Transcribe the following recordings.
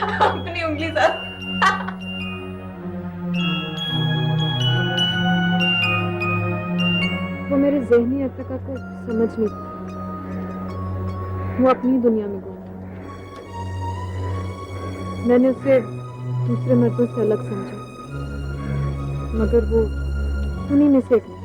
अपनी उंगली सर। वो मेरे ज़हनी अर्तका को समझ नहीं पाया। वो अपनी दुनिया में गुम था। मैंने उसे दूसरे मर्दों से अलग समझा, मगर वो उन्हीं में से एक निकला।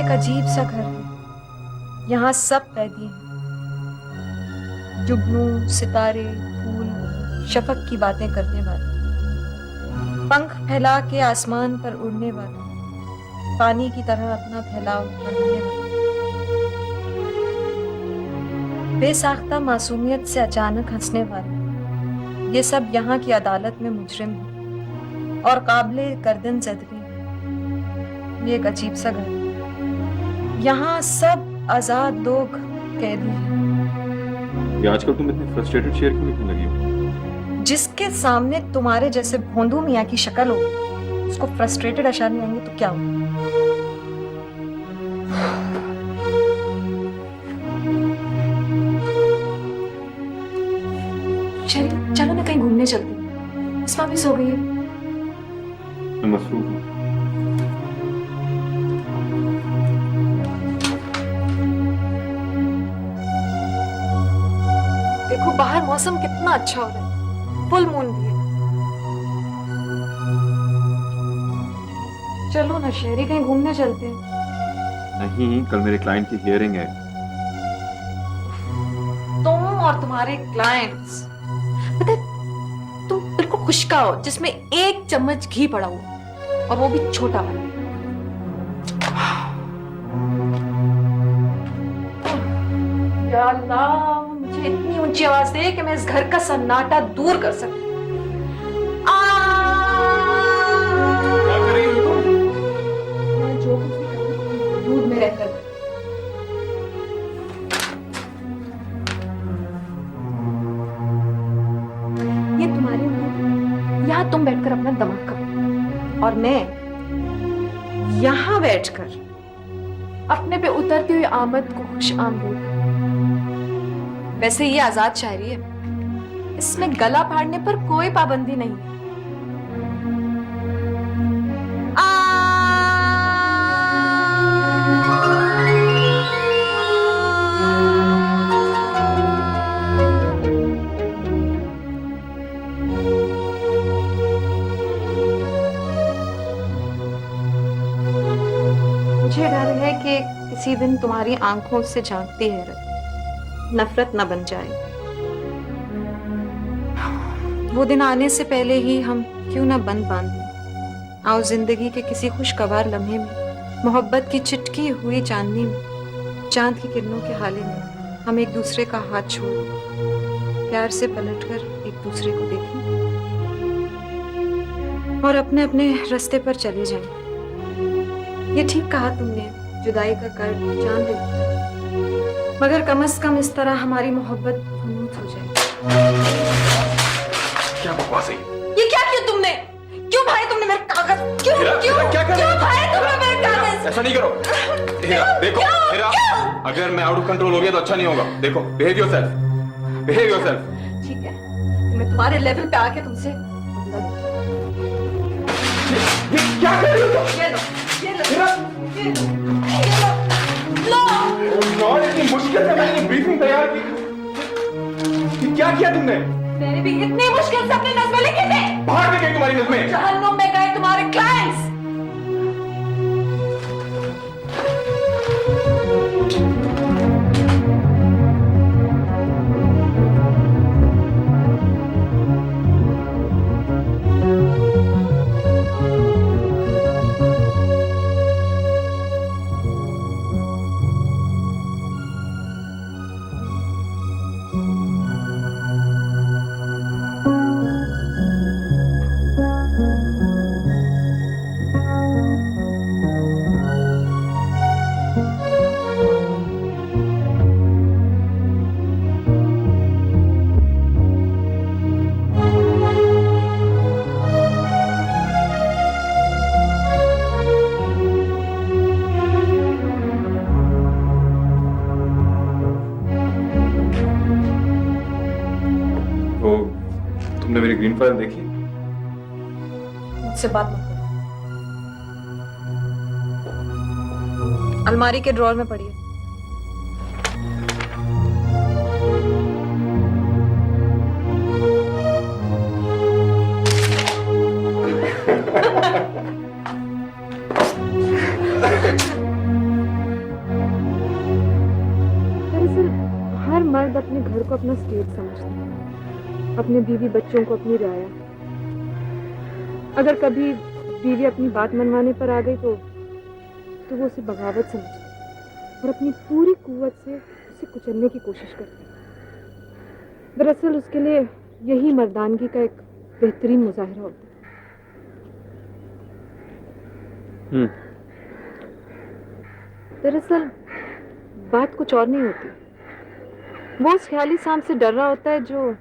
अजीब सा घर है। यहाँ सब कैदी हैं। जुगनू, सितारे, फूल, शफक की बातें करने वाले, पंख फैला के आसमान पर उड़ने वाले, पानी की तरह अपना फैलाव बढ़ाने वाले, बेसाख्ता मासूमियत से अचानक हंसने वाले, ये सब यहाँ की अदालत में मुजरिम हैं और काबिले गर्दन ज़दगी। ये एक अजीब सा घर है। यहाँ सब आजाद लोग कैदी हैं। ये आजकल तुम इतनी फ्रस्ट्रेटेड शेयर क्यों लिखने लगी हो? जिसके सामने तुम्हारे जैसे भोंदू मियाँ की शक्ल हो, उसको फ्रस्ट्रेटेड अशार नहीं आएंगे तो क्या हो? शरीफ, चलो ना कहीं घूमने चलते हैं। इस्मा भी सो गई है। मैं मसरूफ हूँ। देखो बाहर मौसम कितना अच्छा हो रहा है, फुल मून भी है। चलो ना शहरी, कहीं घूमने चलते हैं। नहीं, कल मेरे क्लाइंट की हियरिंग है। तुम और तुम्हारे क्लाइंट्स, पता है, तुम बिल्कुल खुशका हो जिसमें 1 चम्मच घी पड़ा हो, और वो भी छोटा वाला। या अल्लाह, मुझे इतनी ऊंची आवाज दे कि मैं इस घर का सन्नाटा दूर कर सकूं। क्या कर रही हो तुम? मैं जो कुछ भी करूं, दूध में रहकर करूं। ये तुम्हारे ऊपर, यहाँ तुम बैठकर अपना दिमाग खाओ, और मैं यहाँ बैठकर अपने पे उतरती हुई आमद को खुश आमदीद। वैसे ये आजाद शायरी है, इसमें गला फाड़ने पर कोई पाबंदी नहीं। मुझे डर है कि किसी दिन तुम्हारी आंखों से झांकती हैरत नफरत न बन जाए। वो दिन आने से पहले ही हम क्यों न बंद बांध लें। आओ जिंदगी के किसी खुशगवार लम्हे में, मोहब्बत की चिटकी हुई चांदनी में, चांद की किरणों के हाले में हम एक दूसरे का हाथ छोड़ प्यार से पलटकर एक दूसरे को देखें और अपने अपने रास्ते पर चले जाएं। ये ठीक कहा तुमने, जुदाई का कर्ज जान ले, मगर कम से कम इस तरह हमारी मोहब्बत फनूत हो जाए। क्या बकवास है ये? ये क्या किया तुमने? क्यों भाई तुमने मेरे कागज? क्यों हीरा, क्यों क्या कर रही हो? क्यों भाई तुमने मेरे कागज? ऐसा नहीं करो। हीरा, देखो हीरा, अगर मैं आउट ऑफ कंट्रोल हो गया तो अच्छा नहीं होगा। देखो, बिहेव योरसेल्फ, बिहेव योरसेल्फ। ठीक है, मैं तुम्हारे लेवल पे आके तुमसे ये क्या कर रही हो तुम? ये लो, ये लो, हीरा, ये लो, ये लो, लो। और इतनी मुश्किल से मैंने ब्रीफिंग तैयार की। ये क्या किया तुमने? मैंने भी इतनी मुश्किल से अपने नज़्में लिखे थे। बाहर में गई तुम्हारी नज़्में। जहन्नुम में गए तुम्हारे क्लाइंट्स। देखिए। मुझसे बात मत करो। अलमारी के ड्रॉर में पड़ी है। दरअसल हर मर्द अपने घर को अपना स्टेट समझता है, अपने बीवी बच्चों को अपनी राया। अगर कभी बीवी अपनी बात मनवाने पर आ गई तो वो उसे बगावत समझती है और अपनी पूरी कुव्वत से उसे कुचलने की कोशिश करती है। दरअसल उसके लिए यही मर्दानगी का एक बेहतरीन मुजाहिरा होता है। दरअसल बात कुछ और नहीं होती। वो उस ख्याली सांप से डर रहा होता है जो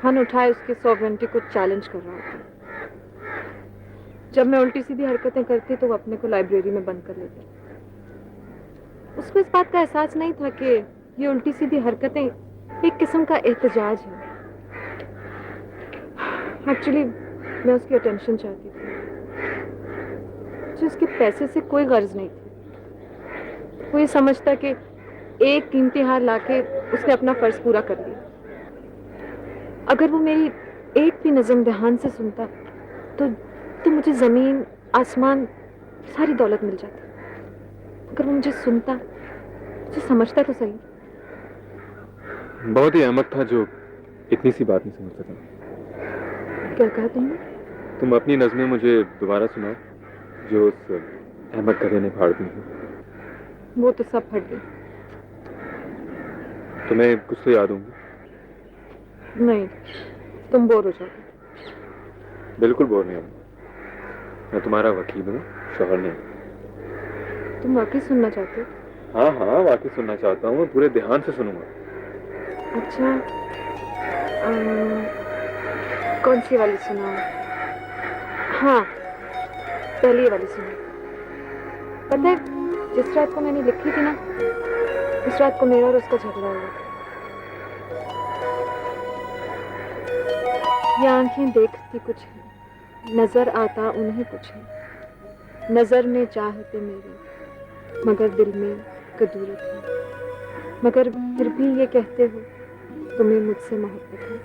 फन उठाए उसके सॉवरेंटी को चैलेंज कर रहा होता है। जब मैं उल्टी सीधी हरकतें करती तो वो अपने को लाइब्रेरी में बंद कर लेता। उसको इस बात का एहसास नहीं था कि ये उल्टी सीधी हरकतें एक किस्म का एहतजाज है। एक्चुअली मैं उसकी अटेंशन चाहती थी, जो उसके पैसे से कोई गर्ज नहीं थी। वो ये समझता कि एक कीमती हार लाके उसने अपना फर्ज पूरा कर लिया। अगर वो मेरी एक भी नज़म ध्यान से सुनता तो मुझे ज़मीन आसमान सारी दौलत मिल जाती। अगर वो मुझे सुनता, मुझे समझता तो सही। बहुत ही अहमक था जो इतनी सी बात नहीं समझ सका। क्या कहा तुमने? तुम अपनी नज़में मुझे दोबारा सुनाओ जो उस अहमक गधे ने फाड़ दी थी। वो तो सब फट गई। तुम्हें कुछ तो याद होंगी? नहीं, तुम बोर हो जाओगे। बिल्कुल बोर नहीं होगा। मैं तुम्हारा वकील हूँ, शौहर नहीं। तुम वाकई सुनना चाहते हो? हाँ हाँ, वाकई सुनना चाहता हूँ, पूरे ध्यान से सुनूंगा। अच्छा, कौन सी वाली सुनाओ? हाँ, पहली वाली सुनाओ। पता है, जिस रात को मैंने लिखी थी ना, उस रात को मेरा और उसका झगड़ा हुआ। ये आंखें देखती कुछ है, नजर आता उन्हें कुछ है। नजर में चाहते मेरी, मगर दिल में कदूरत है। मगर फिर भी ये कहते हो तुम्हें मुझसे मोहब्बत है।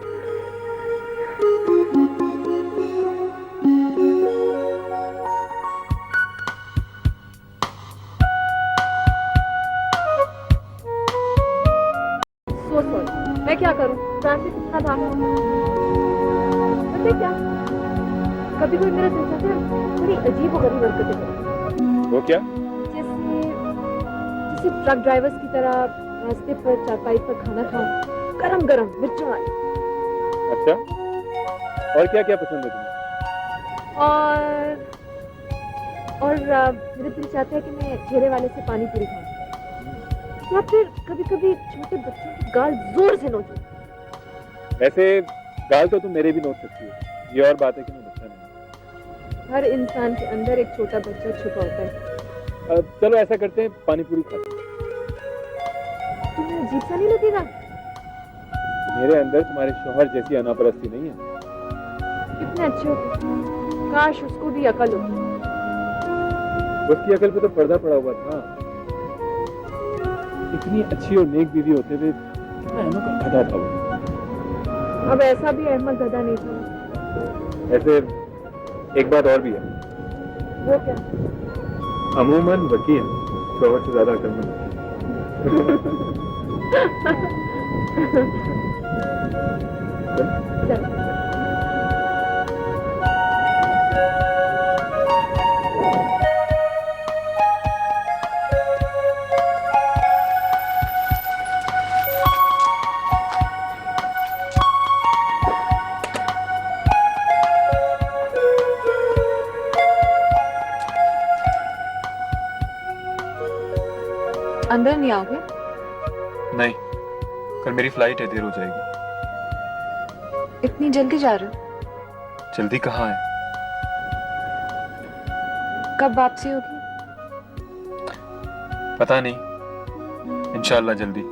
सो सॉरी, मैं क्या करूं? ट्रैफिक इतना था। पता है क्या, कभी कोई मेरा दिल चाहता है बड़ी अजीब और गरीब हरकतें करे। वो क्या? जैसे ट्रक ड्राइवर्स की तरह रास्ते पर चारपाई पर खाना खाऊं, गरम गरम मिर्चों वाली। अच्छा, और क्या क्या पसंद है तुम्हें? और मेरे दिल चाहता है कि मैं ठेले वाले से पानी पूरी खाऊं, या फिर कभी कभी छोटे बच्चों की गाल जोर से नोचूं। वैसे गाल तो तुम मेरे भी नोच सकती हो, ये और बात है कि मैं बच्चा नहीं। हर इंसान के अंदर एक छोटा बच्चा छुपा होता है। चलो ऐसा करते हैं, पानी पूरी खाते हैं। तुम्हें अजीब सा नहीं लगेगा? मेरे अंदर तुम्हारे शौहर जैसी अनापरस्ती नहीं है। कितने अच्छे होते, काश उसको भी अकल होती। उसकी अकल पे तो पर्दा पड़ा हुआ था। इतनी अच्छी और नेक बीवी होते हुए कितना अहमक और गधा था वो। अब ऐसा भी अहमद गधा नहीं था। ऐसे एक बात और भी है। वो क्या? अमूमन वकील शौहर से ज्यादा अकलमंद होते चल। अंदर नहीं आओगे? नहीं, कल मेरी फ्लाइट है, देर हो जाएगी। इतनी जल्दी जा रहे हो? जल्दी कहाँ है? कब वापसी होगी? पता नहीं, इंशाल्लाह जल्दी।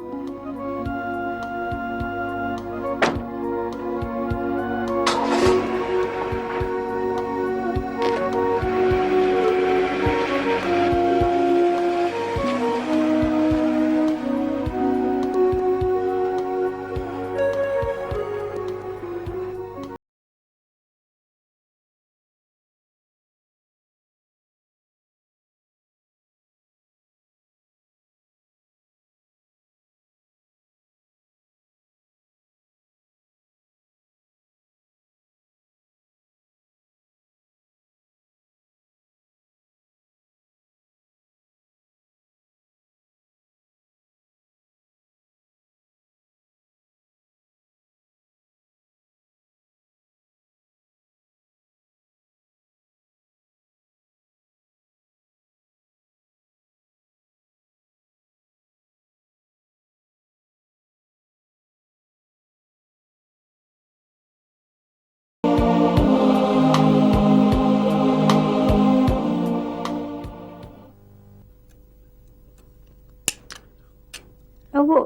वो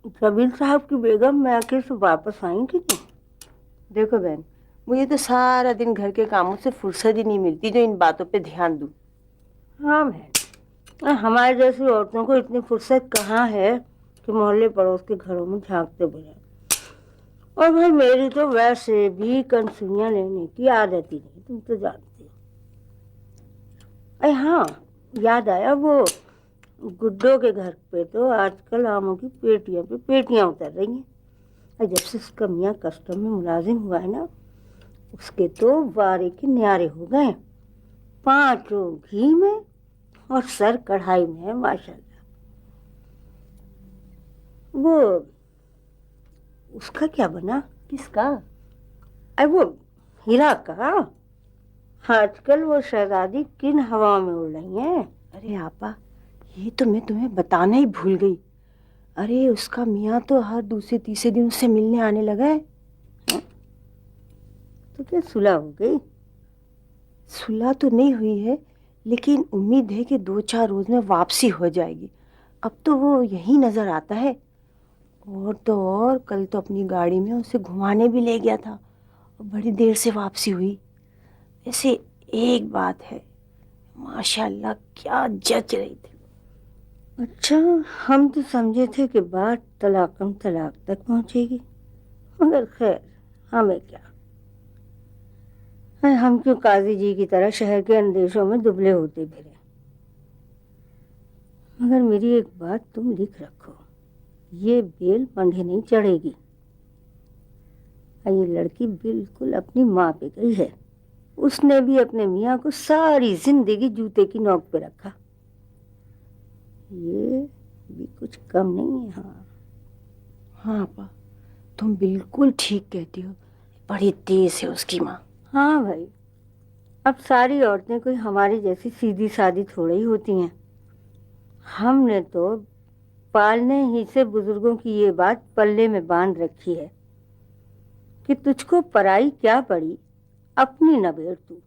प्रवीण साहब की बेगम मैके से वापस आई कि नहीं? देखो बहन, मुझे तो सारा दिन घर के कामों से फुर्सत ही नहीं मिलती जो इन बातों पे ध्यान दूं। हाँ बहन, हमारे जैसी औरतों को इतनी फुर्सत कहाँ है कि मोहल्ले पड़ोस के घरों में झांकते बजाय। और भाई मेरी तो वैसे भी कंसुइयां लेने की आदत ही नहीं, तुम तो जानती हो। अरे हाँ, याद आया, वो गुड्डो के घर पे तो आजकल आमों की पेटियां पे पेटियां उतर रही हैं। और जब से उसका मियाँ कस्टम में मुलाजिम हुआ है ना, उसके तो वारे के न्यारे हो गए। 5 घी में और सर कढ़ाई में है माशाल्लाह। वो उसका क्या बना? किसका? अरे वो हीरा का। आजकल वो शहजादी किन हवा में उड़ रही है। अरे आपा, ये तो मैं तुम्हें बताना ही भूल गई। अरे उसका मियाँ तो हर दूसरे तीसरे दिन उससे मिलने आने लगा है। तो क्या सुलह हो गई? सुलह तो नहीं हुई है, लेकिन उम्मीद है कि 2-4 रोज में वापसी हो जाएगी। अब तो वो यही नजर आता है। और तो और कल तो अपनी गाड़ी में उसे घुमाने भी ले गया था और बड़ी देर से वापसी हुई। ऐसे एक बात है, माशाल्लाह क्या जच रही थी। अच्छा, हम तो समझे थे कि बात तलाकम तलाक तक पहुंचेगी, मगर खैर, हमें क्या। हम क्यों काजी जी की तरह शहर के अंदेशों में दुबले होते फिरे। मगर मेरी एक बात तुम लिख रखो, ये बेल मंढे नहीं चढ़ेगी। ये लड़की बिल्कुल अपनी माँ पे गई है। उसने भी अपने मियाँ को सारी जिंदगी जूते की नोक पे रखा। ये भी कुछ कम नहीं है। हाँ हाँ आपा, तुम बिल्कुल ठीक कहती हो। बड़ी तेज है उसकी माँ। हाँ भाई, अब सारी औरतें कोई हमारी जैसी सीधी सादी थोड़ी ही होती हैं। हमने तो पालने ही से बुजुर्गों की ये बात पल्ले में बांध रखी है कि तुझको पराई क्या पड़ी, अपनी न बेर तू।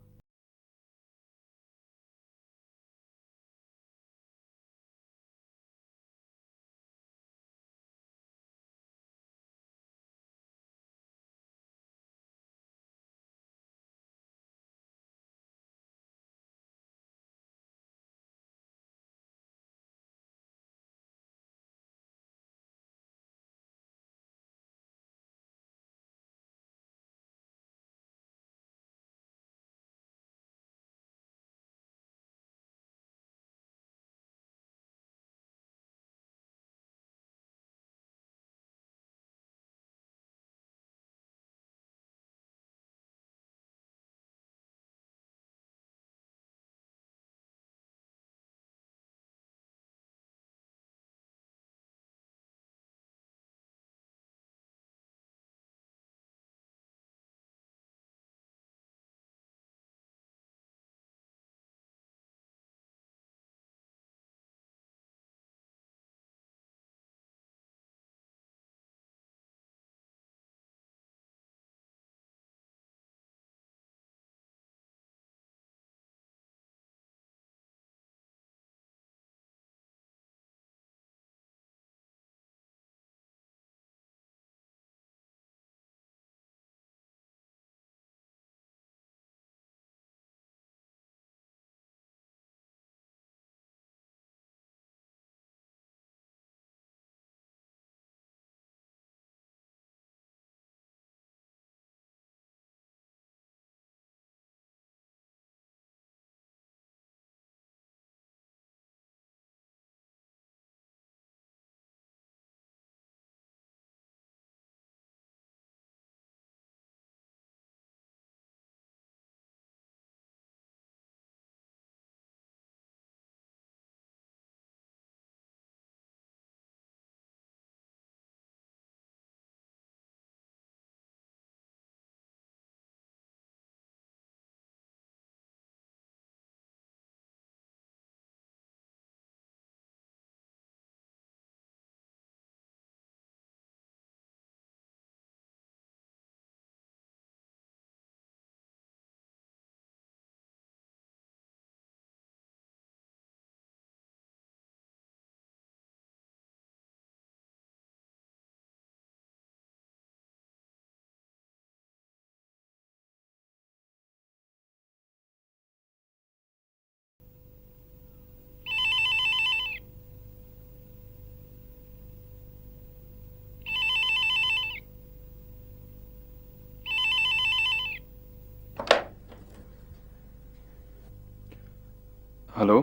हेलो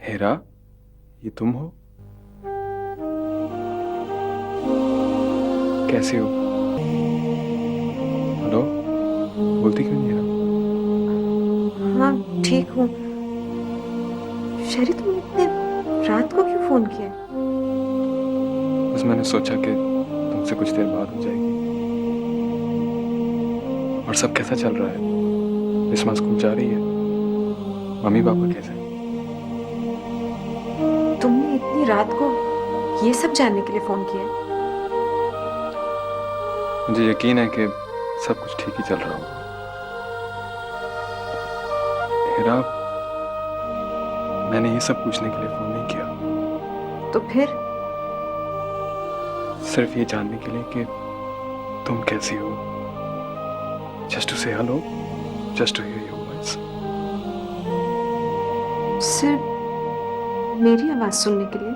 हेरा, ये तुम हो? कैसे हो? हेलो, बोलती क्यों नहीं हेरा? हाँ ठीक हूँ। शहरी तुमने इतने रात को क्यों फोन किया? बस मैंने सोचा कि तुमसे कुछ देर बाद हो जाएगी। और सब कैसा चल रहा है? बिस्मा स्कूल जा रही है? मम्मी पापा कैसे हैं? तुमने इतनी रात को ये सब जानने के लिए फोन किया? मुझे यकीन है कि सब कुछ ठीक ही चल रहा होगा। हेरा, मैंने ये सब पूछने के लिए फोन नहीं किया। तो फिर? सिर्फ ये जानने के लिए कि तुम कैसी हो। Just to say hello, just to hear your voice. सिर्फ मेरी आवाज सुनने के लिए?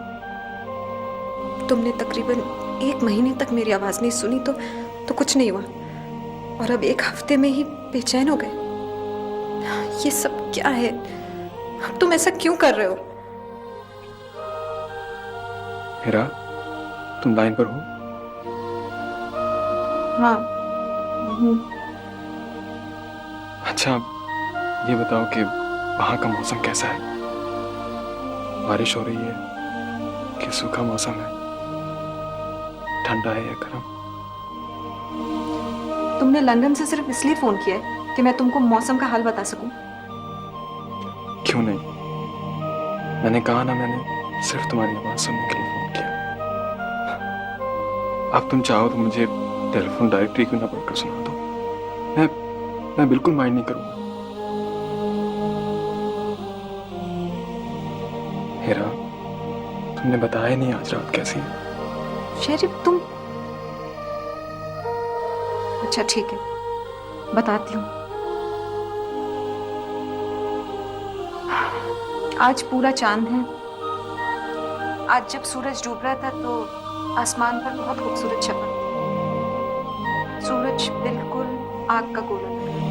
तुमने तकरीबन 1 महीने तक मेरी आवाज नहीं सुनी तो कुछ नहीं हुआ, और अब 1 हफ्ते में ही बेचैन हो गए। ये सब क्या है? तुम ऐसा क्यों कर रहे हो? हेरा, तुम लाइन पर हो? हाँ। अच्छा, ये बताओ कि वहां का मौसम कैसा है? बारिश हो रही है कि सूखा मौसम है? ठंडा है या गर्म? तुमने लंदन से सिर्फ इसलिए फोन किया है कि मैं तुमको मौसम का हाल बता सकूं? क्यों नहीं? मैंने कहा ना, मैंने सिर्फ तुम्हारी आवाज सुनने के लिए फोन किया। अब तुम चाहो तो मुझे टेलीफोन डायरेक्टरी क्यों ना पढ़कर सुना दो। मैं बिल्कुल माइंड नहीं करूंगा। हेरा, तुमने बताया नहीं आज रात कैसी है? शेरिफ तुम... अच्छा ठीक है, बताती हूँ। आज पूरा चांद है। आज जब सूरज डूब रहा था तो आसमान पर बहुत खूबसूरत शक्ल। सूरज बिल्कुल आग का गोला लग रहा है।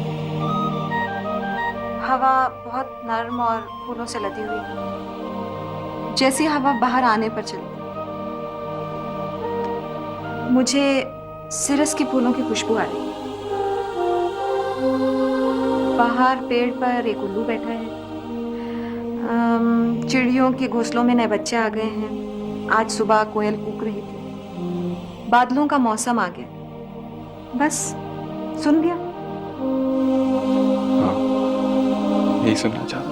हवा बहुत नर्म और फूलों से लदी हुई है। जैसी हवा बाहर आने पर चली, मुझे सिरस के फूलों की खुशबू आ रही है। बाहर पेड़ पर एक उल्लू बैठा है। चिड़ियों के घोंसलों में नए बच्चे आ गए हैं। आज सुबह कोयल कूक रही थी। बादलों का मौसम आ गया। बस सुन लिया। हाँ, यही सुनना चाहता था।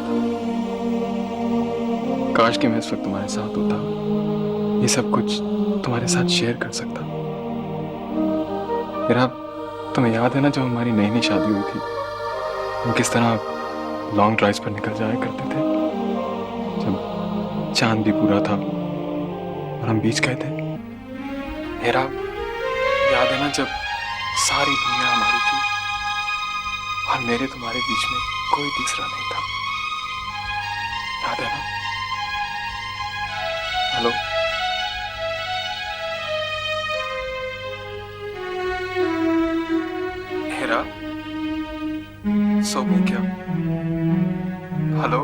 काश कि मैं इस वक्त तुम्हारे साथ होता, ये सब कुछ तुम्हारे साथ शेयर कर सकता। मेरा तुम्हें याद है ना, जब हमारी नई नई शादी हुई थी, हम किस तरह लॉन्ग ड्राइव्स पर निकल जाया करते थे, जब चांद भी पूरा था और हम बीच गए थे। मेरा याद है ना, जब सारी दुनिया हमारी थी और मेरे तुम्हारे बीच में कोई तीसरा नहीं था। याद है ना? हेलो, हेरा, सो गई क्या? हेलो।